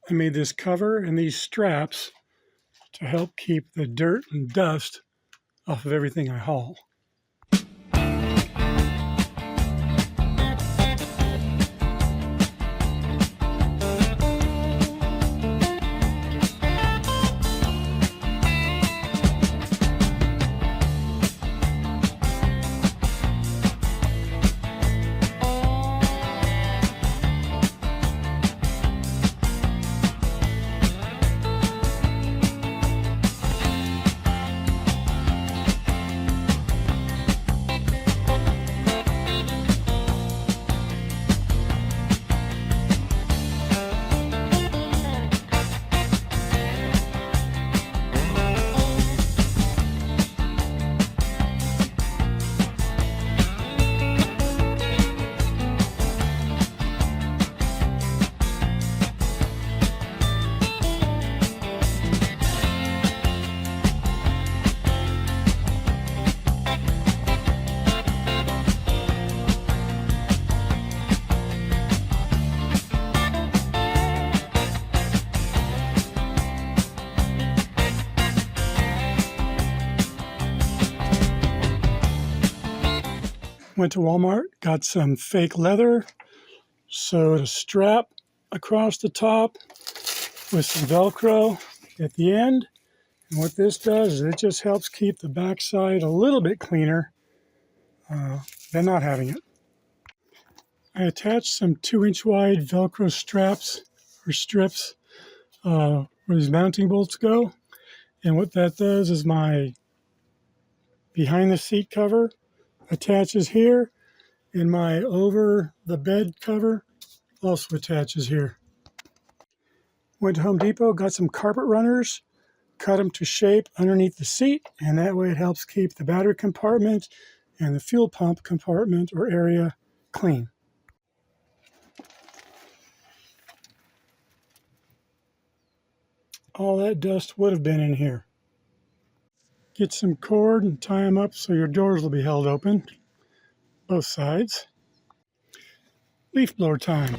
I made this cover and these straps to help keep the dirt and dust off of everything I haul. Went to Walmart, got some fake leather, sewed a strap across the top with some Velcro at the end. And what this does is it just helps keep the backside a little bit cleaner than not having it. I attached some 2-inch wide Velcro straps or strips where these mounting bolts go. And what that does is my behind the seat cover attaches here, and my over the bed cover also attaches here. Went to Home Depot, got some carpet runners, cut them to shape underneath the seat, and that way it helps keep the battery compartment and the fuel pump compartment or area clean. All that dust would have been in here. Get some cord and tie them up so your doors will be held open, both sides. Leaf blower time.